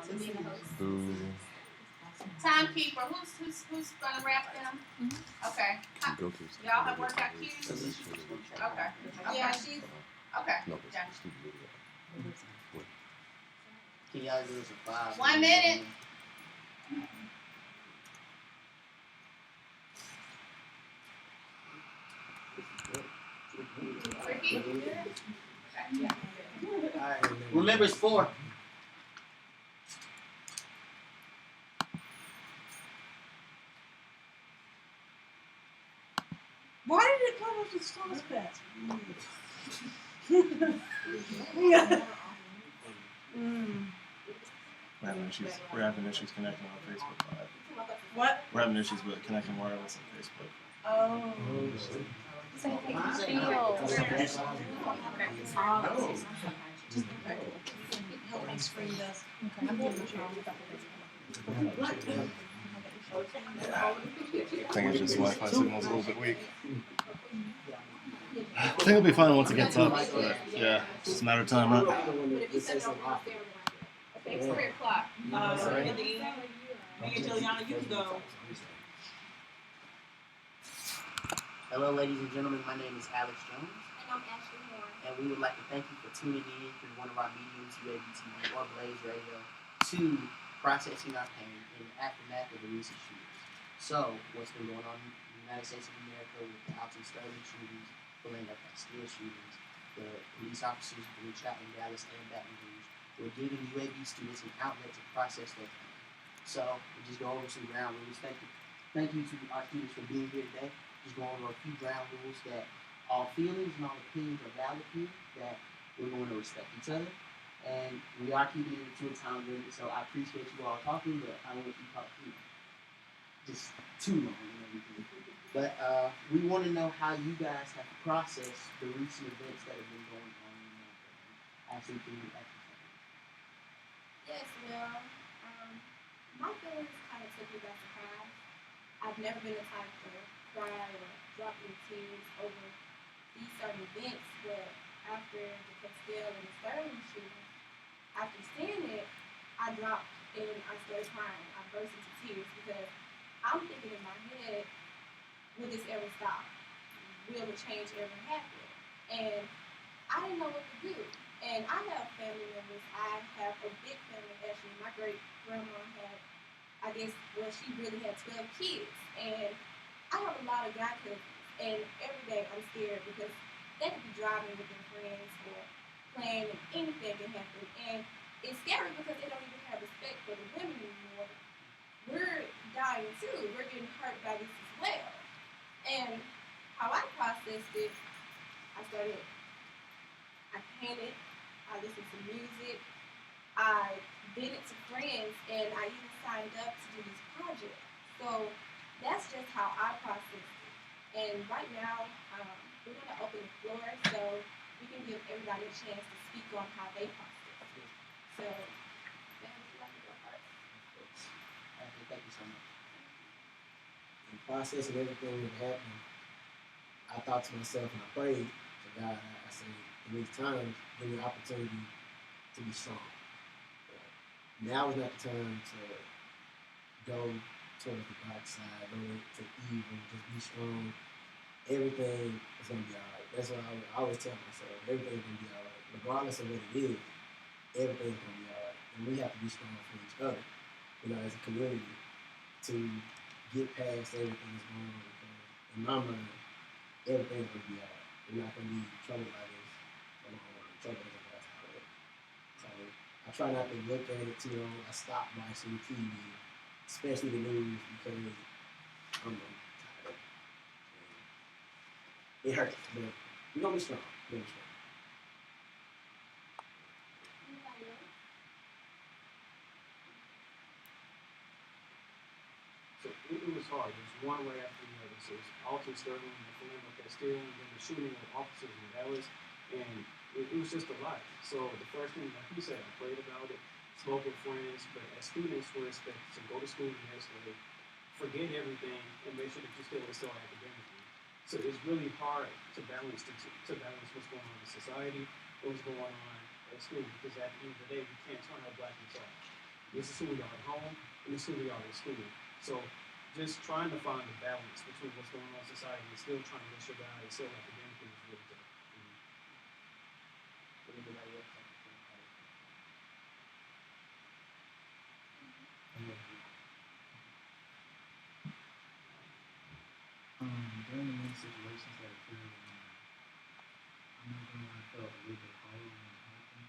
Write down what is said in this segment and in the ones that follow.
to being a host. Ooh. Timekeeper, who's gonna wrap them? Okay. Y'all have workout cues? Okay. Yeah, she's okay. No, Gotcha. Can y'all do this in 5? 1 minute. Ricky? Okay. Yeah. Alright. Remember, it's 4. Why did it come up with sauce pass? We're having issues connecting on Facebook Live. What? We're having issues with connecting wireless on Facebook. Oh. My screen does. I think it's just Wi-Fi signal's a little bit weak. I think it'll be fine once it gets up, but yeah, it's just a matter of time, right? It's 3 o'clock. Me and Juliana, you can go. Hello, ladies and gentlemen. My name is Alex Jones. And I'm Ashley Moore. And we would like to thank you for tuning in through one of our mediums, UABtv or Blaze Radio, to Processing Our Pain in the aftermath of the recent shootings. So, what's been going on in the United States of America with the Alton Sterling shootings, the Lane Castile shootings, the police officers being shot in Dallas and Baton Rouge? We're giving UAB students an outlet to process their pain. So, we'll just go over some ground rules. Thank you to our students for being here today. Just go over a few ground rules that all feelings and all opinions are valid here, that we're going to respect each other, and we are keeping it to a time limit, so I appreciate you all talking, but I don't want you to talk just too long and everything. But we want to know how you guys have processed the recent events that have been going on in America. Actually, can you actually tell me? Yes, well, my feelings kind of took me by surprise. I've never been the type to cry or drop any tears over these certain events, but after the Castile and the Sterling shooting, after seeing it, I dropped and I started crying. I burst into tears because I'm thinking in my head, will this ever stop? Will the change ever happen? And I didn't know what to do. And I have family members. I have a big family, actually. My great grandma had, I guess, well, she really had 12 kids. And I have a lot of god cousins. And every day I'm scared because they could be driving with their friends or playing and anything can happen. And it's scary because they don't even have respect for the women anymore. We're dying too. We're getting hurt by this as well. And how I processed it, I painted, I listened to music, I did it to friends, and I even signed up to do this project. So that's just how I processed it. And right now, we're going to open the floor so we can give everybody a chance to speak on how they process it. So, man, would you like to go first? Thank you so much. In processing everything that happened, I thought to myself and I prayed to God. I said, in these times, give me the opportunity to be strong. Now is not the time to go towards the dark side, go to evil, just be strong. Everything is going to be all right. That's what I always tell myself. Everything's going to be all right. Regardless of what it is, everything's going to be all right. And we have to be strong for each other, as a community, to get past everything that's going on. Because in my mind, everything's going to be all right. We're not going to be troubled by this. Trouble is the last time. So I try not to look at it too long. I stop watching TV, especially the news, because I'm tired. It hurts, but we're going to be strong. We're going to be strong. So it was hard. It was one right after the other. So it was Alton Sterling, the Fernando Castillo, and then the shooting of officers in Dallas. And it was just a lot. So the first thing, like you said, I prayed about it, spoke with friends, but as students, we're expected to go to school the next day, forget everything, and make sure that you still excel academically. So it's really hard to balance what's going on in society, what's going on at school, because at the end of the day, we can't turn our blackness off. This is who we are at home, and this is who we are at school. So just trying to find the balance between what's going on in society and still trying to make sure that I excel academically is really tough. Would anybody else like to think about it? During the many situations that occurred, I remember when I felt a little bit hollow when it happened.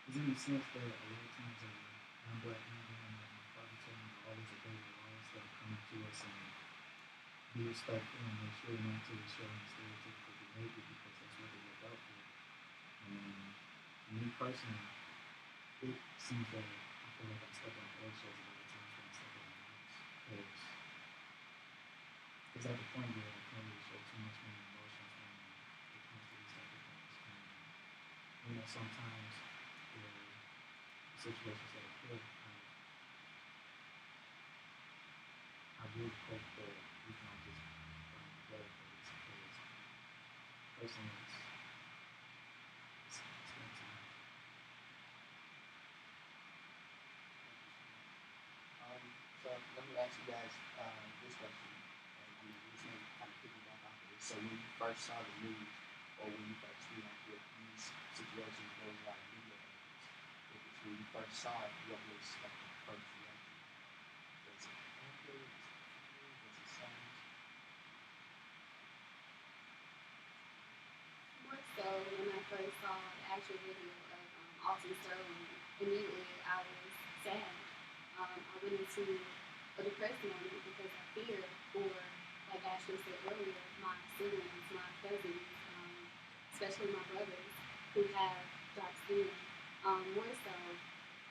It's in the sense that a lot of times as a young black man growing up, my father told me to always obey the laws that are coming to us and be respectful and make sure not to show any stereotypical behavior because that's what they look out for. And for me personally, it seems that I feel like I'm stuck on eggshells a lot of times when I step out of the house. Because it's at the point where I can't really show too much of my emotions when it comes to these type of things. And sometimes the situations that occur, I really hope that we can all just find together for this because personally it's been time. So let me ask you guys this question. This may kind of piggyback off of this. So when you first saw the news, or when you first with these situations, there was a lot of media evidence. When you first saw it, what was like the first reaction? Was it happy? Was it sad? More so when I first saw the actual video of Alton Sterling, immediately I was sad. I went into a depressed moment because I feared for, like Ashley said earlier, my siblings, my cousins, especially my brothers who have dark skin. More so,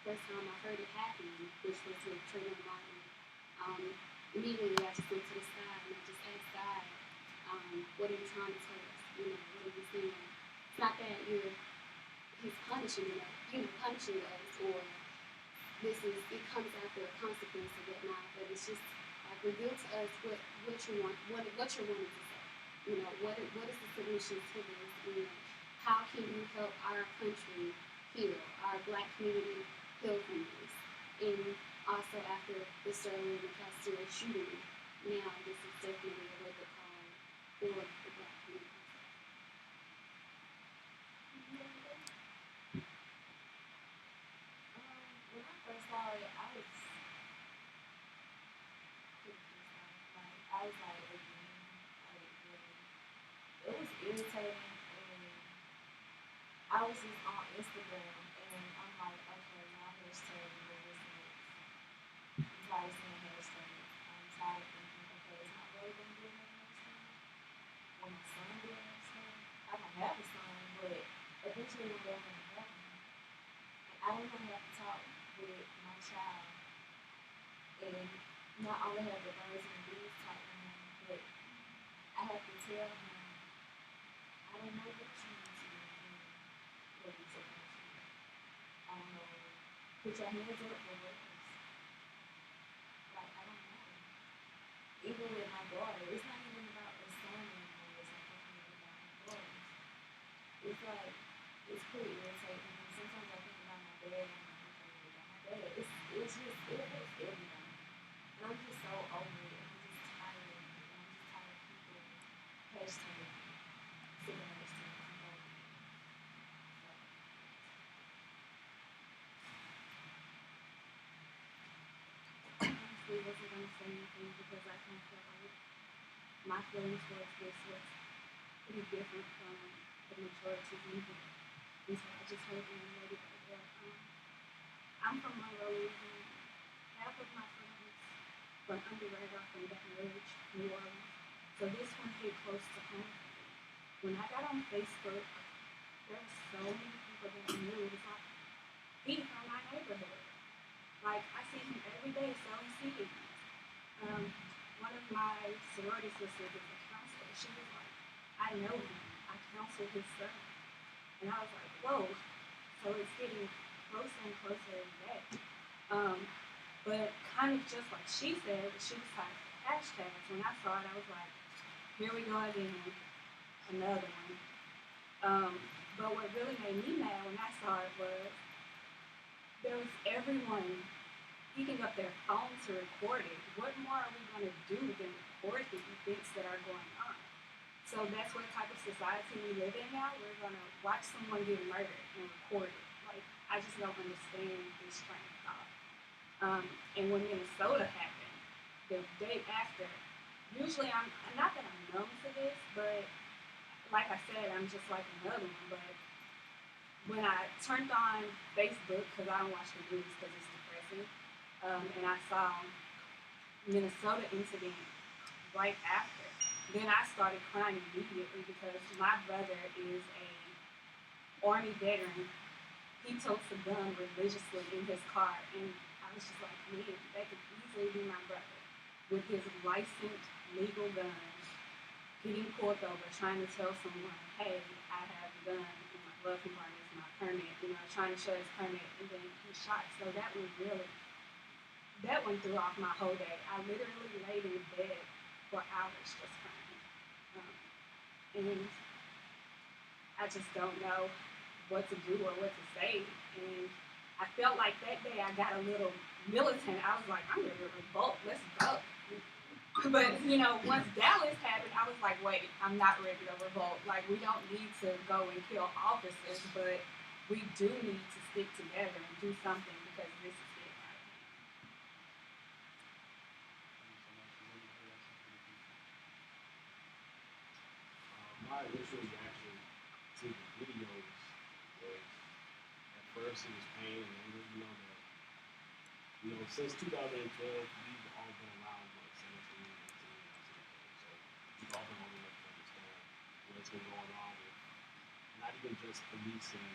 first time I heard it happen, which was with Trayvon Martin, immediately I just went to the sky and I just asked God, what are you trying to tell us? What are you saying? It's not that he's punishing us, or it comes after a consequence or whatnot, but it's just like reveal to us what you want, what you're wanting to say. What is the solution to this? How can you help our country heal, our black community heal from this? And also after the Sterling and Castile shooting, now this is definitely a wake up call for the black community. When I first saw it, I was like, again, like, really. It was irritating, and I was just on Instagram, and I'm like, okay, now hashtag this next. I'm tired of seeing hashtags. I'm tired of thinking, okay, it's not really gonna be another hashtag. Will my son be a hashtag? I don't have a son, but eventually one day I'm gonna have one. And I don't want to have to talk with my child and not only have the birds and the bees talk to him, but I have to tell him, I don't know what you need to do what he's supposed to do. I don't know. Put your hands up for what else? Like, I don't know. Even with my daughter, it's not even about a son anymore. It's like thinking about my daughters. It's like, it's pretty irritating. And sometimes I think about my dad and I'm like, okay, about my dad. It's just, it affects everybody. And I'm just so over it. I'm just tired of it. I'm just tired of people hashtagging. Sick of hashtags. I'm over it. Honestly, wasn't going to say anything because I kind of felt like my feelings towards this was pretty different from the majority of people. And so I just heard them ready to go. I'm from Monroe, Louisiana. Half of my friends from undergrad are from Baton Rouge, New Orleans. So this one hit close to home. When I got on Facebook, there were so many people that I knew. It's like, he's from my neighborhood. Like, I see him every day selling CDs. One of my sorority sisters is a counselor. She was like, I know him. I counsel his son. And I was like, whoa. So it's getting closer and closer every day. But kind of just like she said, she was like, hashtags. When I saw it, I was like, here we go again. Another one. But what really made me mad when I saw it was there was everyone picking up their phone to record it. What more are we going to do than record the events that are going on? So that's what type of society we live in now. We're going to watch someone get murdered and record it. Like, I just don't understand this train of thought. And when Minnesota happened, the day after, usually I'm not that I'm numb to this, but like I said, I'm just like another one. But when I turned on Facebook, because I don't watch the news because it's depressing, and I saw Minnesota incident right after, then I started crying immediately because my brother is a Army veteran. He totes a gun religiously in his car, and I was just like, man, that could easily be my brother with his licensed legal gun getting pulled over, trying to tell someone, hey, I have a gun in my glove compartment, it's my permit, trying to show his permit, and then he shot. So that one threw off my whole day. I literally laid in bed for hours just crying. And I just don't know what to do or what to say. And I felt like that day I got a little militant. I was like, I'm ready to revolt. Let's go. But, once Dallas happened, I was like, wait, I'm not ready to revolt. Like, we don't need to go and kill officers, but we do need to stick together and do something because this is getting out of hand. My initial reaction to the videos was, at first it was pain and anger, since 2012, we've all been around, 17, 18, 19, so we've all been old enough to understand what's been going on with not even just policing,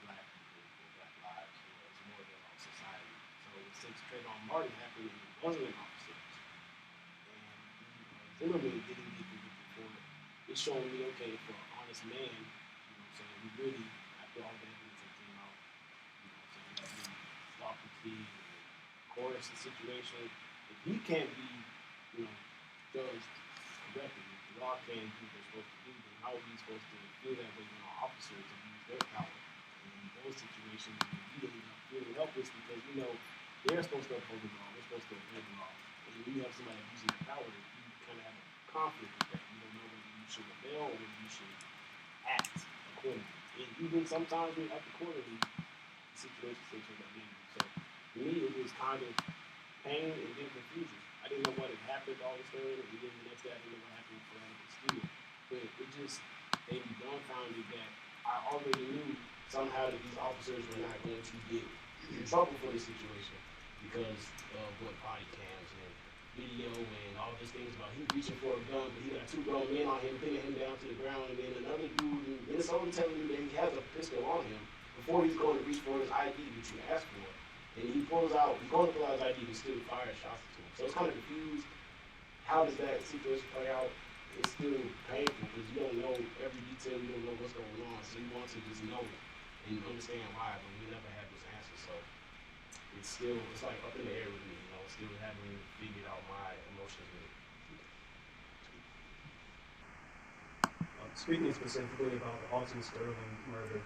black people or black lives, it's more than our society. So since Trayvon Martin happened, it wasn't an officer. And Zimmerman didn't get convicted for it. It's showing me, okay, for an honest man, we really, after all the evidence that came out, that we thought fatigue and coercive situation, if he can't be, judged correctly, if the law can't do what they're supposed to do, then how are we supposed to feel that way when our officers abuse their power? And in those situations, we end up feeling helpless because, they're supposed to uphold the law, they're supposed to obey the law. And when you have somebody abusing their power, you kind of have a conflict with that. You don't know whether you should rebel or whether you should act accordingly. And even sometimes when you act accordingly, the situation still turns out dangerous. So for me, it was kind of pain and then confusion. I didn't know what had happened all of a sudden, and then the next day I didn't know what happened for the student. But it just made me dumbfounded that I already knew somehow that these officers were not going to get in trouble for this situation because of what body cams and video and all these things about him reaching for a gun, but he got two grown men on him, pinning him down to the ground, and then another dude in Minnesota telling him that he has a pistol on him before he's going to reach for his ID, which you asked for. And he's going to pull out his ID and still fire shots to him. So it's kind of confused. How does that situation play out? It's still painful because you don't know every detail, you don't know what's going on, so you want to just know and understand why, but we never have those answers. So it's like up in the air with me, still haven't figured out my emotions with it. Speaking specifically about the Alton Sterling murder,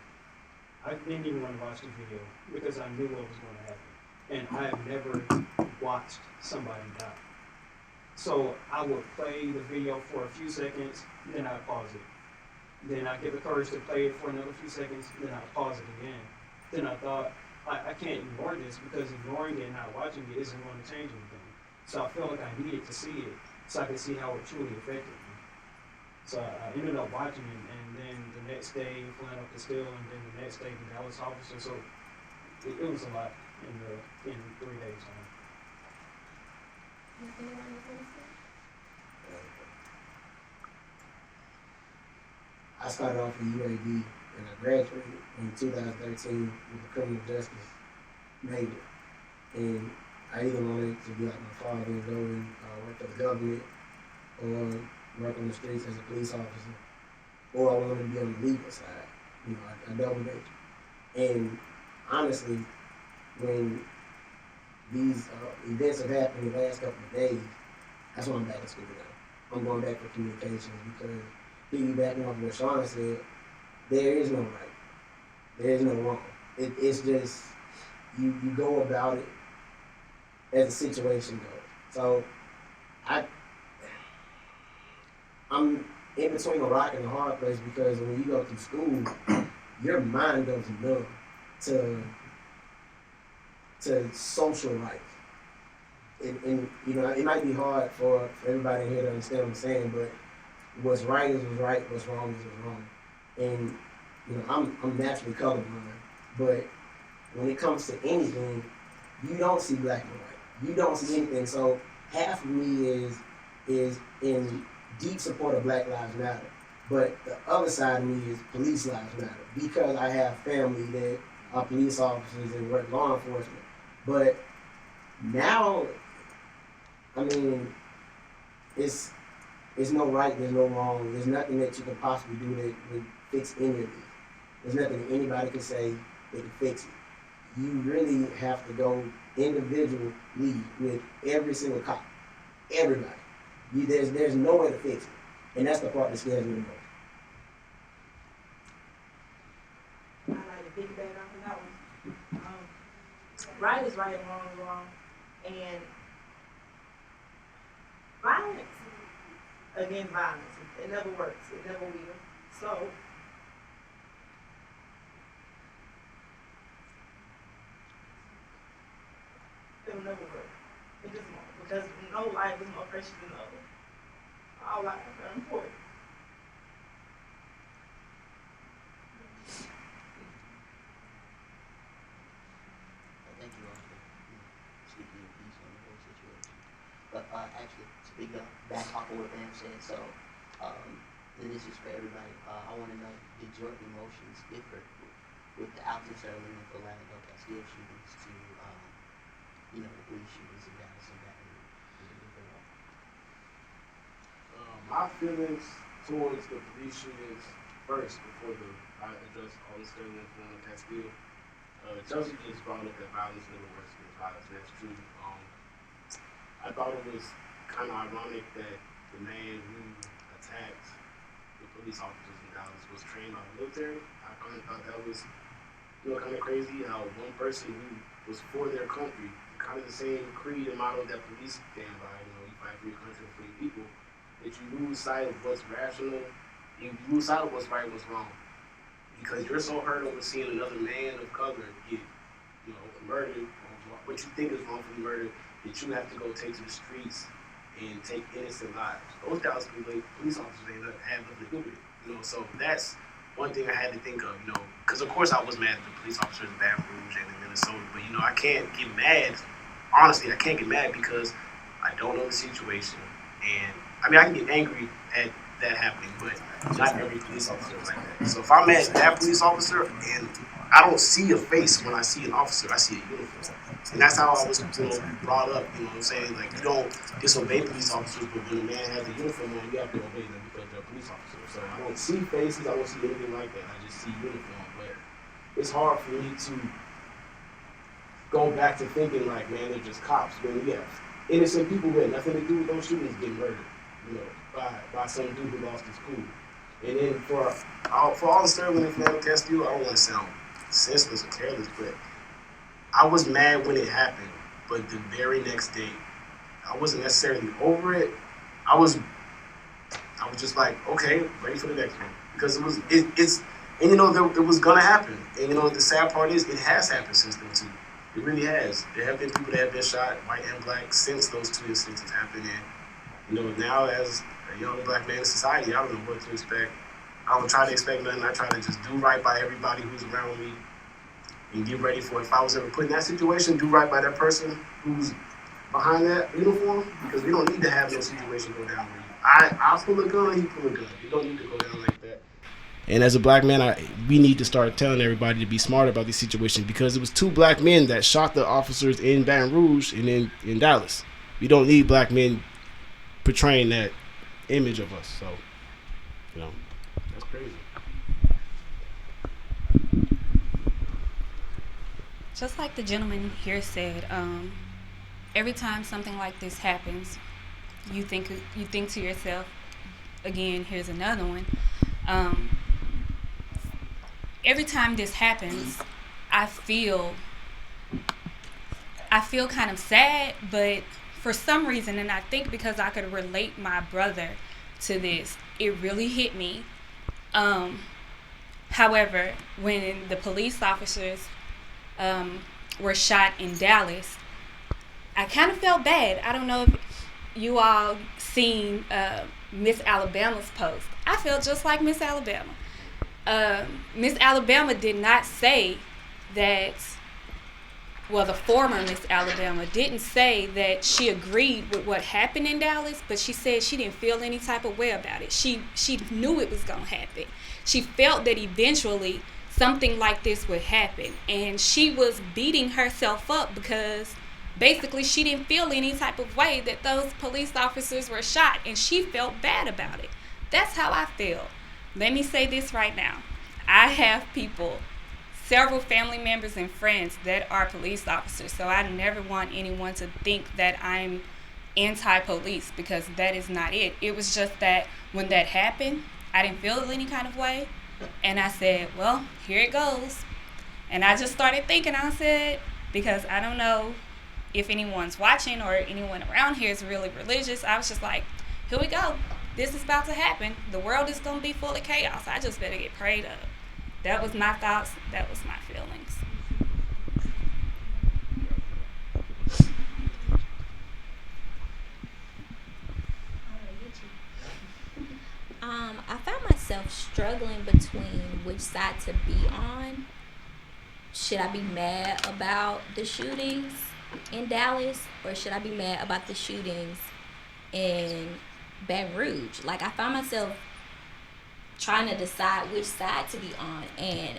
I didn't even want to watch the video because I knew what was going to happen. And I have never watched somebody die. So I would play the video for a few seconds, then I'd pause it. Then I'd get the courage to play it for another few seconds, then I'd pause it again. Then I thought, I can't ignore this because ignoring it and not watching it isn't going to change anything. So I felt like I needed to see it so I could see how it truly affected me. So I ended up watching it, and then the next day, flying up the still, and then the next day, the Dallas officer. So it was a lot in 3 days time. I started off at UAB and I graduated in 2013 with a criminal justice major. And I either wanted to be like my father and go and work for the government or work on the streets as a police officer, or I wanted to be on the legal side. I doubled it. And honestly, when these events have happened the last couple of days, that's why I'm back in school now. I'm going back for communications because piggybacking off what Sean said, there is no right. There is no wrong. it's just you go about it as the situation goes. So I'm in between a rock and a hard place because when you go through school, your mind goes numb to social life. And you know, it might be hard for everybody here to understand what I'm saying, but what's right is what's right, what's wrong is what's wrong. And you know, I'm naturally colorblind, but when it comes to anything, you don't see black and white. You don't see anything. So half of me is in deep support of Black Lives Matter, but the other side of me is police lives matter because I have family that are police officers and work law enforcement. But now, I mean, it's no right, there's no wrong, there's nothing that you can possibly do that would fix any of this. There's nothing that anybody can say that can fix it. You really have to go individually with every single cop, everybody. There's no way to fix it, and that's the part that scares me the most. I like to piggyback off of that one. Right is right and wrong is wrong. And violence against violence, it never works. It never will. So it'll never work. It just won't. Because no life is more precious than the other. All lives are important. Thank you all for speaking your piece on the whole situation. But actually, speaking of back off of what Bam said, so and this is for everybody. I want to know, did your emotions differ with the Alton Sterling and Philando Castile shootings to the police shootings in Dallas and Baton Rouge? Did it differ at all? My feelings towards the police shootings first, before I address all the Sterling and Philando Castile. Chelsea just brought up that violence never works against violence, and that's true. I thought it was kind of ironic that the man who attacked the police officers in Dallas was trained by the military. I kind of thought that was, kind of crazy how one person who was for their country, kind of the same creed and motto that police stand by, you fight for your country and for your people, that you lose sight of what's rational, you lose sight of what's right and what's wrong. Because you're so hurt over seeing another man of color get, murdered, or what you think is wrongfully murdered, that you have to go take to the streets and take innocent lives. Those Dallas police officers have nothing to do with it. So that's one thing I had to think of, because of course I was mad at the police officers in Baton Rouge and in Minnesota, but I can't get mad. Honestly, I can't get mad because I don't know the situation, and I can get angry at that happening, but not every police officer is like that. So if I'm at that police officer and I don't see a face when I see an officer, I see a uniform. And that's how I was brought up, what I'm saying? Like, you don't disobey police officers, but when a man has a uniform on, you have to obey them because they're a police officer. So I don't see faces, I don't see anything like that. I just see uniform. But it's hard for me to go back to thinking like, man, they're just cops. When we have innocent people who had nothing to do with those shootings getting murdered, by some dude who lost his cool. And then for all the Sterling and Philando Castile, I don't want to sound senseless or careless, but I was mad when it happened. But the very next day, I wasn't necessarily over it. I was just like, okay, ready for the next one, because it was gonna happen. And the sad part is, it has happened since then too. It really has. There have been people that have been shot, white and black, since those two incidents happened. And now as a young black man in society, I don't know what to expect. I don't try to expect nothing. I try to just do right by everybody who's around me and get ready for it. If I was ever put in that situation, do right by that person who's behind that uniform, because we don't need to have no situation go down where I pull a gun, he pull a gun. We don't need to go down like that. And as a black man, we need to start telling everybody to be smart about these situations, because it was two black men that shot the officers in Baton Rouge and in Dallas. We don't need black men portraying that image of us. So, that's crazy. Just like the gentleman here said, every time something like this happens, you think to yourself, again, here's another one. Every time this happens, I feel kind of sad, but for some reason, and I think because I could relate my brother to this, it really hit me. However, when the police officers were shot in Dallas, I kind of felt bad. I don't know if you all seen Miss Alabama's post. I felt just like Miss Alabama. Miss Alabama did not say that, well, the former Miss Alabama didn't say that she agreed with what happened in Dallas, but she said she didn't feel any type of way about it. She knew it was going to happen. She felt that eventually something like this would happen, and she was beating herself up because basically she didn't feel any type of way that those police officers were shot, and she felt bad about it. That's how I feel. Let me say this right now. I have people, several family members and friends that are police officers, so I never want anyone to think that I'm anti-police, because that is not it. It was just that when that happened, I didn't feel any kind of way, and I said, well, here it goes. And I just started thinking, I said, because I don't know if anyone's watching or anyone around here is really religious, I was just like, here we go. This is about to happen. The world is going to be full of chaos. I just better get prayed up. That was my thoughts. That was my feelings. I found myself struggling between which side to be on. Should I be mad about the shootings in Dallas, or should I be mad about the shootings in Baton Rouge? Like, I found myself trying to decide which side to be on, and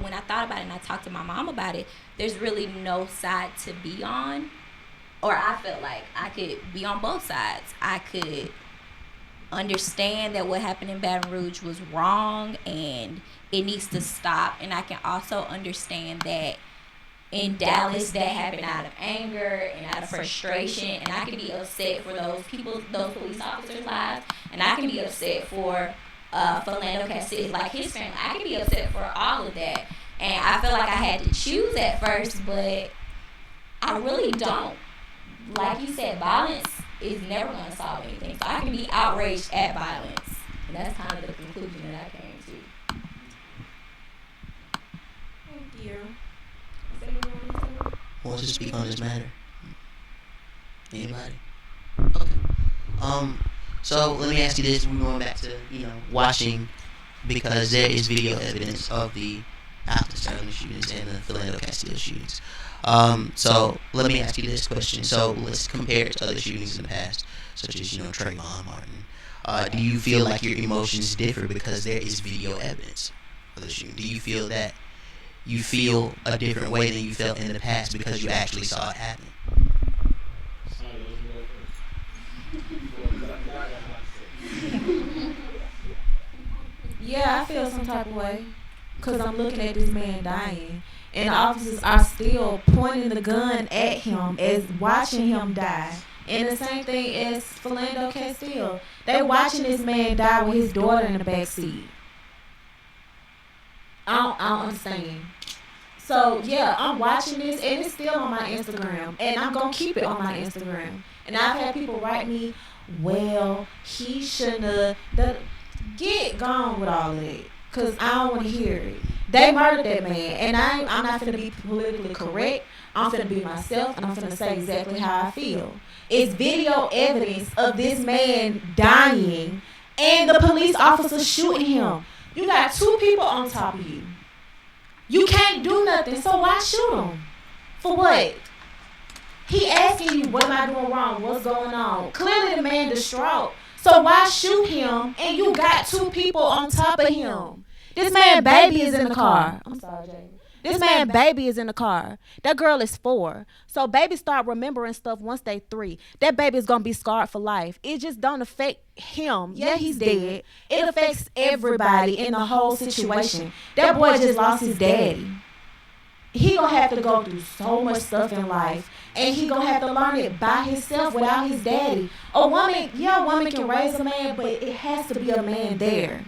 when I thought about it and I talked to my mom about it, there's really no side to be on. Or I felt like I could be on both sides. I could understand that what happened in Baton Rouge was wrong and it needs to stop, and I can also understand that in Dallas that happened out of anger and out of frustration, and I can be upset for those people, those police officers' lives, and I can be upset for Philando Castile, like his family. I can be upset for all of that, and I feel like I had to choose at first, but I really don't. Like you said, violence is never going to solve anything, so I can be outraged at violence, and that's kind of the conclusion that I came to. Thank you. Who wants to speak on this matter? Anybody? Okay. So let me ask you this. We're going back to, watching, because there is video evidence of the Alton Sterling shootings and the Philando Castile shootings. So let me ask you this question. So let's compare it to other shootings in the past, such as, Trayvon Martin. Do you feel like your emotions differ because there is video evidence of the shooting? Do you feel that you feel a different way than you felt in the past because you actually saw it happen? Yeah, I feel some type of way because I'm looking at this man dying, and the officers are still pointing the gun at him as watching him die. And the same thing as Philando Castile. They watching this man die with his daughter in the back seat. I don't understand. So yeah, I'm watching this, and it's still on my Instagram, and I'm gonna keep it on my Instagram. And I've had people write me, well, he shouldn't have. Get gone with all of that, cause I don't want to hear it. They murdered that man, and I'm not finna be politically correct. I'm finna be myself, and I'm finna say exactly how I feel. It's video evidence of this man dying, and the police officer shooting him. You got two people on top of you. You can't do nothing, so why shoot him? For what? He asking you, what am I doing wrong? What's going on? Clearly the man distraught. So why shoot him, and you got two people on top of him? This man baby is in the car. I'm sorry, Jamie. This man baby is in the car. That girl is 4. So baby start remembering stuff once they 3. That baby is going to be scarred for life. It just don't affect him. Yeah, he's dead. It affects everybody in the whole situation. That boy just lost his daddy. He going to have to go through so much stuff in life. And he going to have to learn it by himself without his daddy. A woman can raise a man, but it has to be a man there.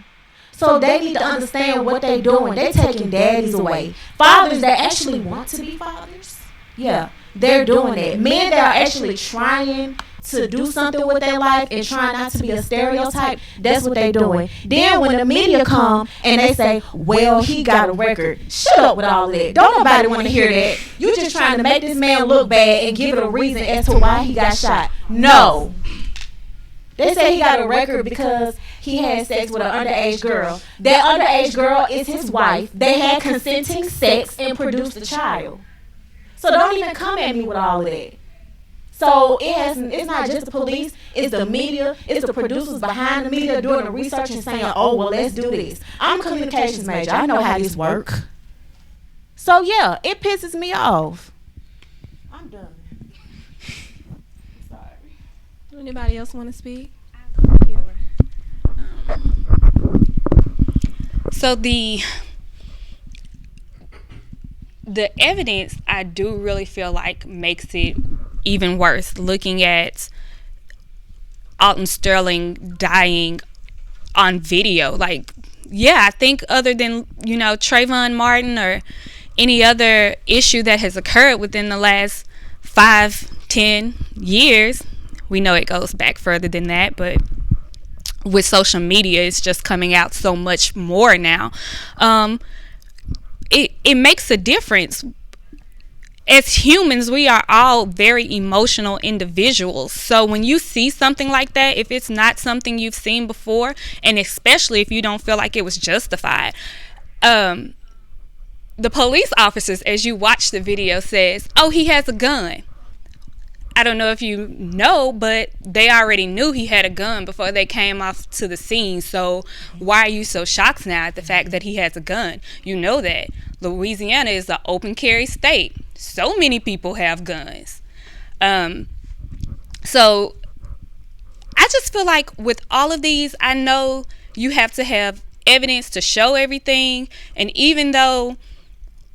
So they need to understand what they're doing. They're taking daddies away. Fathers that actually want to be fathers, yeah, they're doing that. Men that are actually trying to do something with their life and trying not to be a stereotype, that's what they're doing. Then when the media come and they say, well, he got a record, shut up with all of that. Don't nobody want to hear that. You just trying to make this man look bad and give it a reason as to why he got shot. No. They say he got a record because he had sex with an underage girl. That underage girl is his wife. They had consenting sex and produced a child. So don't even come at me with all of that. So it's not just the police, it's the media, it's the producers behind the media doing the research and saying, oh, well, let's do this. I'm a communications major. I know how this works. So, yeah, it pisses me off. I'm done. Sorry. Anybody else want to speak? So the evidence, I do really feel like makes it even worse, looking at Alton Sterling dying on video. Like, yeah, I think other than, Trayvon Martin or any other issue that has occurred within the last 5-10 years, we know it goes back further than that, but with social media, it's just coming out so much more now. It makes a difference. As humans, we are all very emotional individuals. So when you see something like that, if it's not something you've seen before, and especially if you don't feel like it was justified, the police officers, as you watch the video, says, oh, he has a gun. I don't know if you know, but they already knew he had a gun before they came off to the scene. So why are you so shocked now at the fact that he has a gun? You know that Louisiana is an open carry state. So many people have guns. So I just feel like with all of these, I know you have to have evidence to show everything. And even though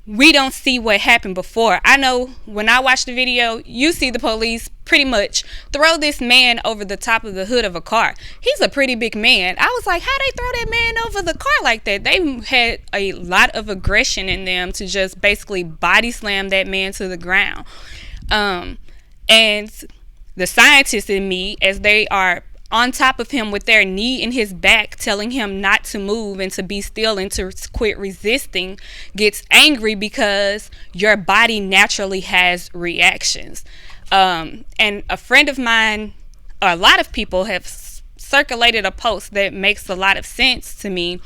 we don't see what happened before, I know when I watch the video, you see the police pretty much throw this man over the top of the hood of a car. He's a pretty big man. I was like, how they throw that man over the car like that? They had a lot of aggression in them to just basically body slam that man to the ground. And the scientists in me, as they are on top of him with their knee in his back, telling him not to move and to be still and to quit resisting, gets angry because your body naturally has reactions. And a friend of mine, or a lot of people have circulated a post that makes a lot of sense to me,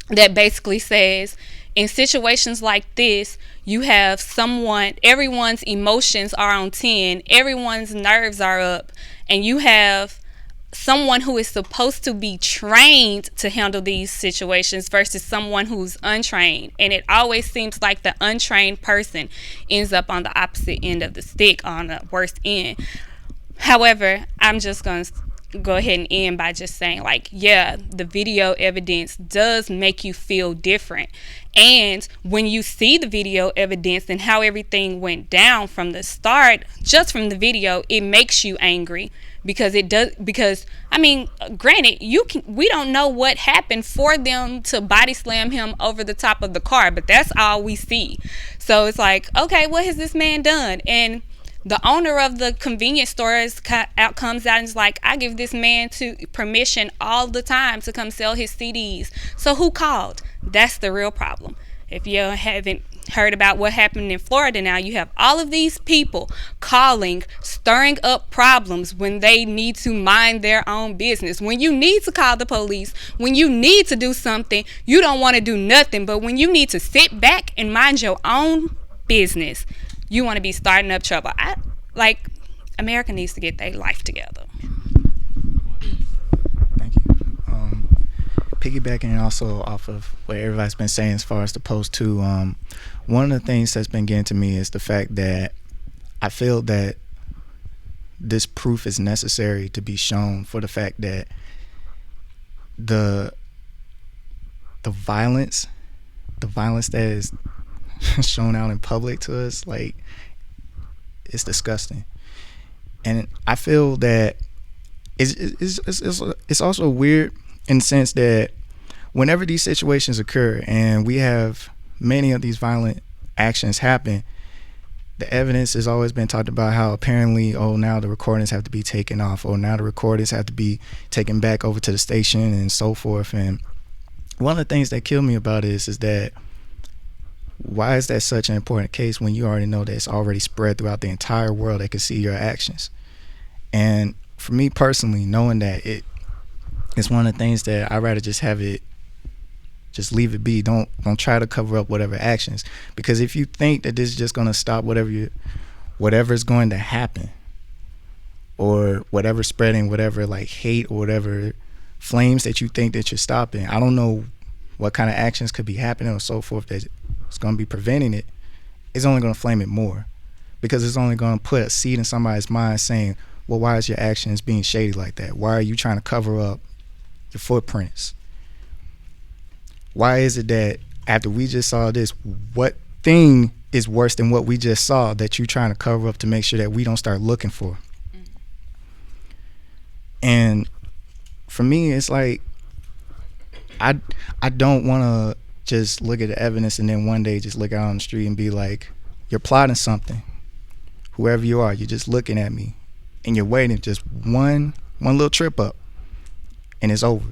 that basically says, in situations like this, you have everyone's emotions are on 10, everyone's nerves are up, and you have someone who is supposed to be trained to handle these situations versus someone who's untrained. And it always seems like the untrained person ends up on the opposite end of the stick, on the worst end. However, I'm just going to go ahead and end by just saying, like, yeah, the video evidence does make you feel different. And when you see the video evidence and how everything went down from the start, just from the video, it makes you angry. Because I mean, granted, we don't know what happened for them to body slam him over the top of the car, but that's all we see. So it's like, okay, what has this man done? And the owner of the convenience store comes out and is like, I give this man permission all the time to come sell his CDs. So who called? That's the real problem. If you haven't heard about what happened in Florida now, you have all of these people calling, stirring up problems when they need to mind their own business. When you need to call the police, when you need to do something, you don't want to do nothing. But when you need to sit back and mind your own business, you want to be starting up trouble. America needs to get their life together. Thank you. Piggybacking also off of what everybody's been saying as far as the post too, one of the things that's been getting to me is the fact that I feel that this proof is necessary to be shown for the fact that the violence that is shown out in public to us, like, it's disgusting. And I feel that it's also weird in the sense that whenever these situations occur and we have many of these violent actions happen, the evidence has always been talked about how apparently, oh, now the recordings have to be taken off, or now the recordings have to be taken back over to the station and so forth. And one of the things that killed me about it is that why is that such an important case when you already know that it's already spread throughout the entire world that can see your actions? And for me personally, knowing that it's one of the things that I'd rather just have it, just leave it be. Don't try to cover up whatever actions, because if you think that this is just going to stop whatever's going to happen, or whatever spreading, whatever like hate or whatever flames that you think that you're stopping, I don't know what kind of actions could be happening or so forth that it's going to be preventing it. It's only going to flame it more, because it's only going to put a seed in somebody's mind saying, well, why is your actions being shady like that? Why are you trying to cover up your footprints? Why is it that after we just saw this, what thing is worse than what we just saw that you're trying to cover up to make sure that we don't start looking for? And for me, it's like, I don't want to just look at the evidence and then one day just look out on the street and be like, you're plotting something. Whoever you are, you're just looking at me and you're waiting just one little trip up and it's over.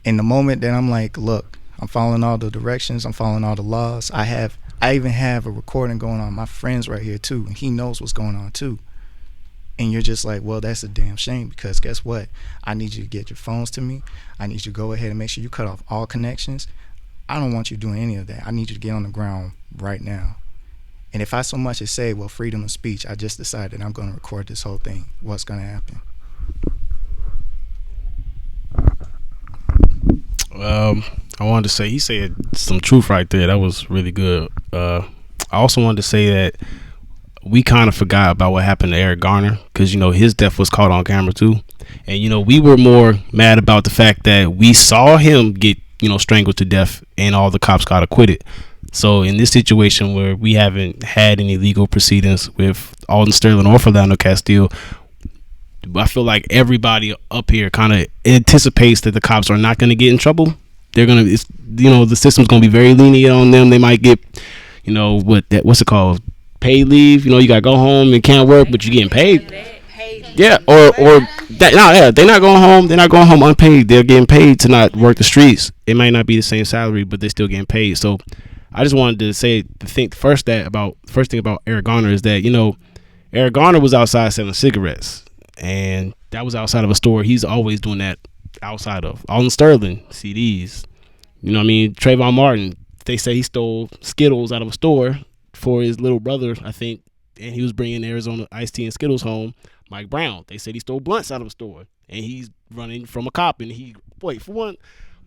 In the moment that I'm like, look, I'm following all the directions, I'm following all the laws. I even have a recording going on. My friend's right here too, and he knows what's going on too. And you're just like, well, that's a damn shame, because guess what? I need you to get your phones to me. I need you to go ahead and make sure you cut off all connections. I don't want you doing any of that. I need you to get on the ground right now. And if I so much as say, well, freedom of speech, I just decided I'm going to record this whole thing, what's going to happen? I wanted to say, he said some truth right there. That was really good. I also wanted to say that we kind of forgot about what happened to Eric Garner, because, you know, his death was caught on camera too. And, you know, we were more mad about the fact that we saw him get, you know, strangled to death and all the cops got acquitted. So in this situation where we haven't had any legal proceedings with Alton Sterling or Philando Castile, I feel like everybody up here kind of anticipates that the cops are not going to get in trouble. They're going to, you know, the system's going to be very lenient on them. They might get, you know, what's it called? Paid leave. You know, you got to go home and can't work, but you're getting paid. Yeah, or that. No, yeah, they're not going home. They're not going home unpaid. They're getting paid to not work the streets. It might not be the same salary, but they're still getting paid. So I just wanted to say, first thing about Eric Garner is that, you know, Eric Garner was outside selling cigarettes, and that was outside of a store. He's always doing that outside of. Alton Sterling, CDs. You know what I mean? Trayvon Martin, they say he stole Skittles out of a store for his little brother, I think, and he was bringing Arizona iced tea and Skittles home. Mike Brown, they said he stole blunts out of a store, and he's running from a cop. And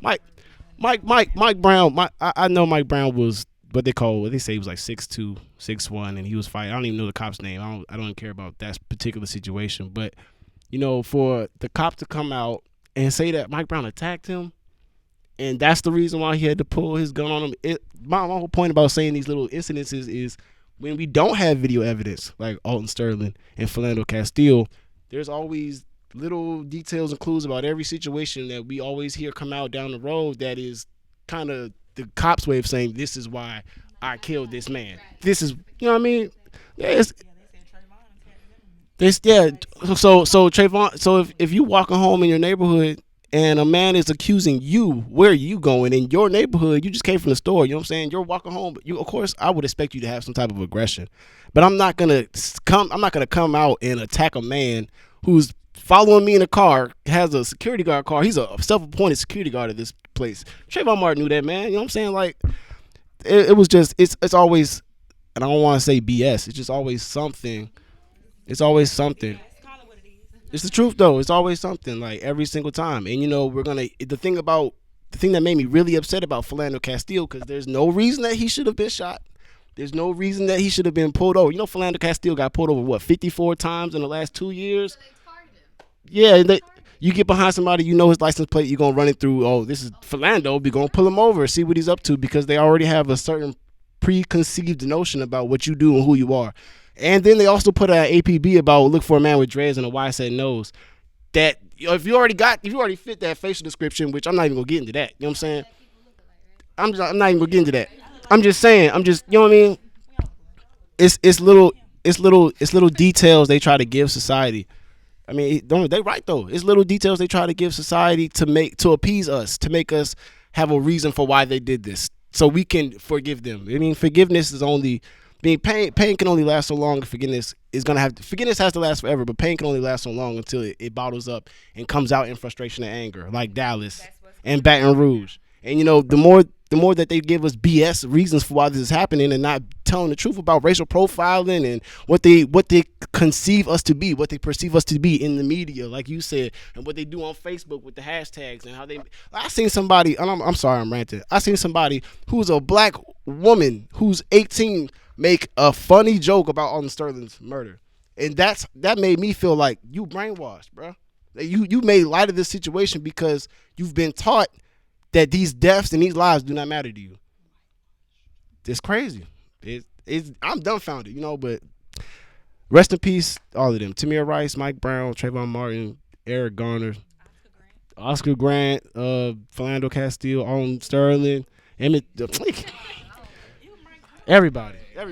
Mike Brown. I know Mike Brown was what they say he was like 6'2", 6'1", and he was fighting. I don't even know the cop's name. I don't care about that particular situation. But, you know, for the cop to come out and say that Mike Brown attacked him, and that's the reason why he had to pull his gun on him. My whole point about saying these little incidences is when we don't have video evidence like Alton Sterling and Philando Castile, there's always little details and clues about every situation that we always hear come out down the road that is kind of the cops' way of saying, this is why I killed this man. This is, you know what I mean? Yeah, so Trayvon, so if you walking home in your neighborhood and a man is accusing you, where are you going in your neighborhood? You just came from the store, you know what I'm saying? You're walking home. Of course, I would expect you to have some type of aggression, but I'm not gonna come out and attack a man who's following me in a car, has a security guard car. He's a self-appointed security guard at this place. Trayvon Martin knew that, man. You know what I'm saying? Like, it was just, it's always, and I don't want to say BS. It's just always something. It's always something. It's the truth, though. It's always something, like, every single time. And, you know, the thing that made me really upset about Philando Castile, because there's no reason that he should have been shot. There's no reason that he should have been pulled over. You know, Philando Castile got pulled over, 54 times in the last 2 years? Yeah, you get behind somebody, you know his license plate, you're going to run it through, oh, this is Philando, we're going to pull him over, see what he's up to, because they already have a certain preconceived notion about what you do and who you are. And then they also put an APB about look for a man with dreads and a wide set nose. that if you already fit that facial description, which I'm not even gonna get into that. You know what I'm saying? I'm not even gonna get into that. I'm just saying. You know what I mean? It's little details they try to give society. I mean, don't they right though? It's little details they try to give society to appease us, to make us have a reason for why they did this, so we can forgive them. I mean, forgiveness is only. I mean, pain can only last so long. Forgiveness has to last forever, but pain can only last so long until it bottles up and comes out in frustration and anger, like Dallas and Baton Rouge. And the more that they give us BS reasons for why this is happening and not telling the truth about racial profiling and what they conceive us to be, what they perceive us to be in the media, like you said, and what they do on Facebook with the hashtags and how they. I seen somebody, and I'm sorry, I'm ranting. I seen somebody who's a black woman who's 18 make a funny joke about Alton Sterling's murder, and that made me feel like you brainwashed, bro. You made light of this situation because you've been taught that these deaths and these lives do not matter to you. It's crazy. I'm dumbfounded, but rest in peace, all of them. Tamir Rice, Mike Brown, Trayvon Martin, Eric Garner, Oscar Grant, Philando Castile, Alton Sterling, Emmett. Everybody. All